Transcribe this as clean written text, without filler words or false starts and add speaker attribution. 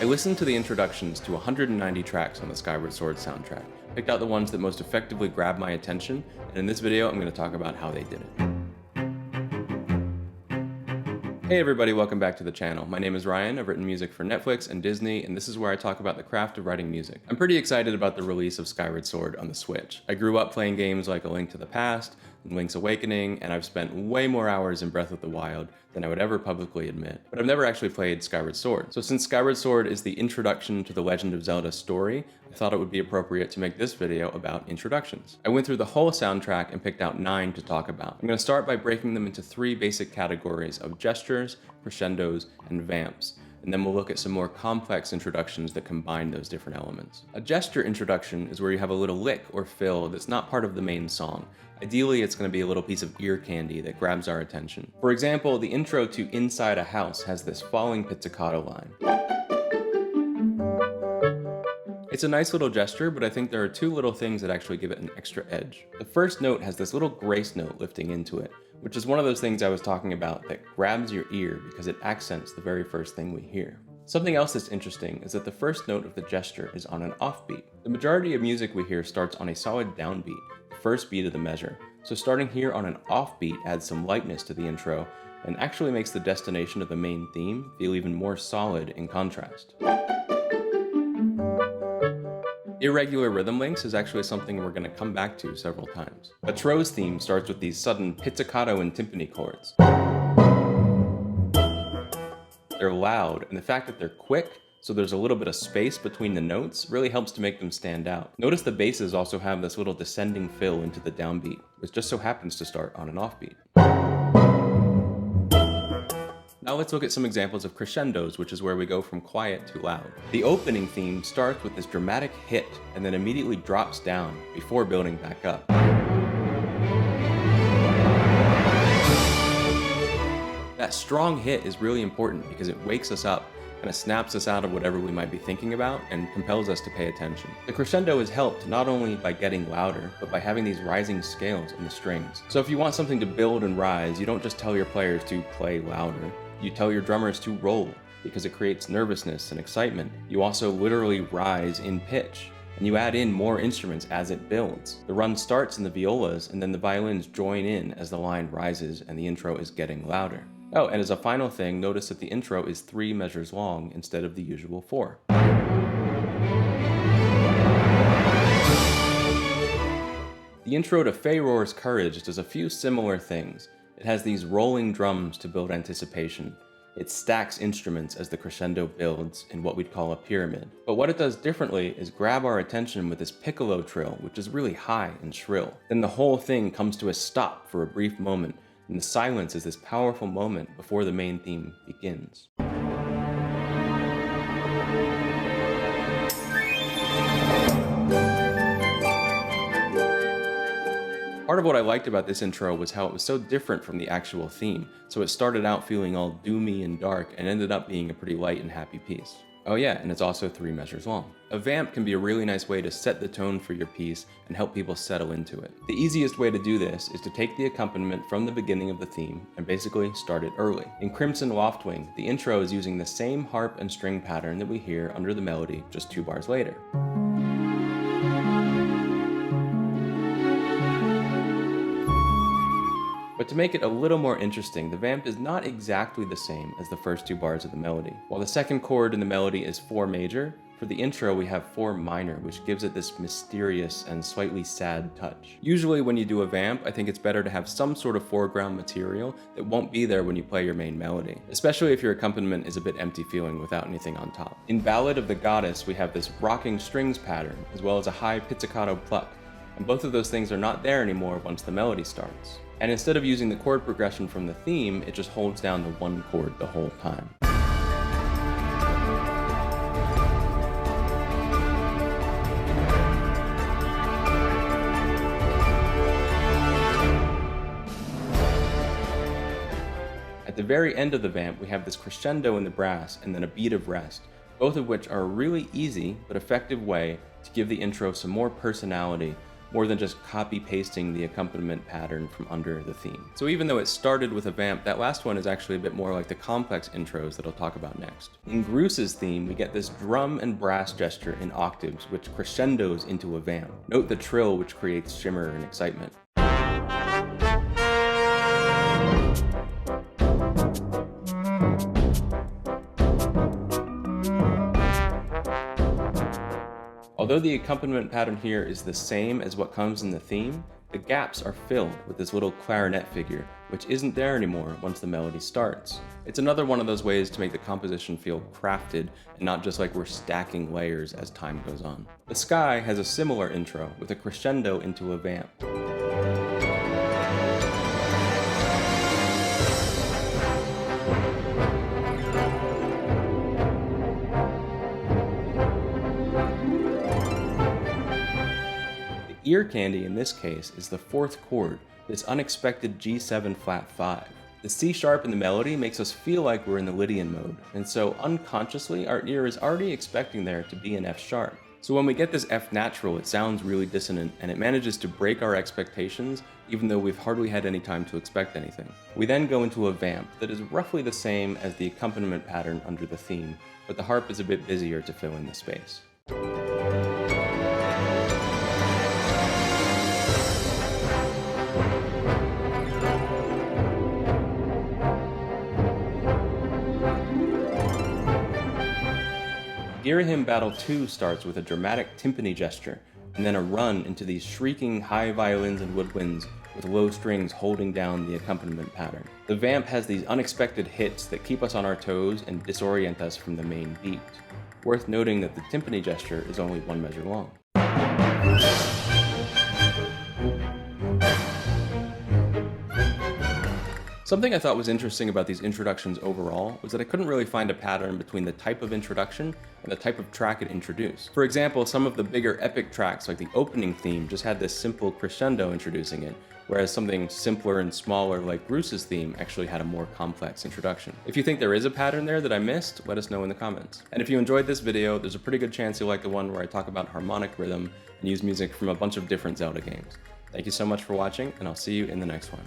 Speaker 1: I listened to the introductions to 190 tracks on the Skyward Sword soundtrack, picked out the ones that most effectively grabbed my attention, and in this video I'm going to talk about how they did it. Hey everybody, welcome back to the channel. My name is Ryan, I've written music for Netflix and Disney, and this is where I talk about the craft of writing music. I'm pretty excited about the release of Skyward Sword on the Switch. I grew up playing games like A Link to the Past, and Link's Awakening, and I've spent way more hours in Breath of the Wild than I would ever publicly admit. But I've never actually played Skyward Sword. So since Skyward Sword is the introduction to the Legend of Zelda story, I thought it would be appropriate to make this video about introductions. I went through the whole soundtrack and picked out 9 to talk about. I'm going to start by breaking them into 3 basic categories of gestures, crescendos, and vamps. And then we'll look at some more complex introductions that combine those different elements. A gesture introduction is where you have a little lick or fill that's not part of the main song. Ideally, it's going to be a little piece of ear candy that grabs our attention. For example, the intro to Inside a House has this falling pizzicato line. It's a nice little gesture, but I think there are 2 little things that actually give it an extra edge. The first note has this little grace note lifting into it, which is one of those things I was talking about that grabs your ear because it accents the very first thing we hear. Something else that's interesting is that the first note of the gesture is on an offbeat. The majority of music we hear starts on a solid downbeat, the first beat of the measure, so starting here on an offbeat adds some lightness to the intro and actually makes the destination of the main theme feel even more solid in contrast. Irregular rhythm links is actually something we're going to come back to several times. A Tro's theme starts with these sudden pizzicato and timpani chords. They're loud, and the fact that they're quick, so there's a little bit of space between the notes, really helps to make them stand out. Notice the basses also have this little descending fill into the downbeat, which just so happens to start on an offbeat. Now let's look at some examples of crescendos, which is where we go from quiet to loud. The opening theme starts with this dramatic hit and then immediately drops down before building back up. That strong hit is really important because it wakes us up, kind of snaps us out of whatever we might be thinking about and compels us to pay attention. The crescendo is helped not only by getting louder, but by having these rising scales in the strings. So if you want something to build and rise, you don't just tell your players to play louder. You tell your drummers to roll because it creates nervousness and excitement. You also literally rise in pitch, and you add in more instruments as it builds. The run starts in the violas, and then the violins join in as the line rises and the intro is getting louder. Oh, and as a final thing, notice that the intro is 3 measures long instead of the usual 4. The intro to Feyror's Courage does a few similar things. It has these rolling drums to build anticipation. It stacks instruments as the crescendo builds in what we'd call a pyramid. But what it does differently is grab our attention with this piccolo trill, which is really high and shrill. Then the whole thing comes to a stop for a brief moment, and the silence is this powerful moment before the main theme begins. Part of what I liked about this intro was how it was so different from the actual theme, so it started out feeling all doomy and dark and ended up being a pretty light and happy piece. Oh yeah, and it's also 3 measures long. A vamp can be a really nice way to set the tone for your piece and help people settle into it. The easiest way to do this is to take the accompaniment from the beginning of the theme and basically start it early. In Crimson Loftwing, the intro is using the same harp and string pattern that we hear under the melody just 2 bars later. But to make it a little more interesting, the vamp is not exactly the same as the first 2 bars of the melody. While the second chord in the melody is 4 major, for the intro we have 4 minor, which gives it this mysterious and slightly sad touch. Usually when you do a vamp, I think it's better to have some sort of foreground material that won't be there when you play your main melody, especially if your accompaniment is a bit empty feeling without anything on top. In Ballad of the Goddess, we have this rocking strings pattern, as well as a high pizzicato pluck, and both of those things are not there anymore once the melody starts. And instead of using the chord progression from the theme, it just holds down the 1 chord the whole time. At the very end of the vamp, we have this crescendo in the brass and then a beat of rest, both of which are a really easy but effective way to give the intro some more personality more than just copy-pasting the accompaniment pattern from under the theme. So even though it started with a vamp, that last one is actually a bit more like the complex intros that I'll talk about next. In Gruce's theme, we get this drum and brass gesture in octaves, which crescendos into a vamp. Note the trill, which creates shimmer and excitement. Although the accompaniment pattern here is the same as what comes in the theme, the gaps are filled with this little clarinet figure, which isn't there anymore once the melody starts. It's another one of those ways to make the composition feel crafted and not just like we're stacking layers as time goes on. The Sky has a similar intro with a crescendo into a vamp. Ear candy in this case is the fourth chord, this unexpected G7 flat 5. The C sharp in the melody makes us feel like we're in the Lydian mode, and so unconsciously our ear is already expecting there to be an F sharp. So when we get this F natural, it sounds really dissonant, and it manages to break our expectations even though we've hardly had any time to expect anything. We then go into a vamp that is roughly the same as the accompaniment pattern under the theme, but the harp is a bit busier to fill in the space. Girahim Battle 2 starts with a dramatic timpani gesture, and then a run into these shrieking high violins and woodwinds with low strings holding down the accompaniment pattern. The vamp has these unexpected hits that keep us on our toes and disorient us from the main beat. Worth noting that the timpani gesture is only 1 measure long. Something I thought was interesting about these introductions overall was that I couldn't really find a pattern between the type of introduction and the type of track it introduced. For example, some of the bigger epic tracks like the opening theme just had this simple crescendo introducing it, whereas something simpler and smaller like Bruce's theme actually had a more complex introduction. If you think there is a pattern there that I missed, let us know in the comments. And if you enjoyed this video, there's a pretty good chance you'll like the one where I talk about harmonic rhythm and use music from a bunch of different Zelda games. Thank you so much for watching, and I'll see you in the next one.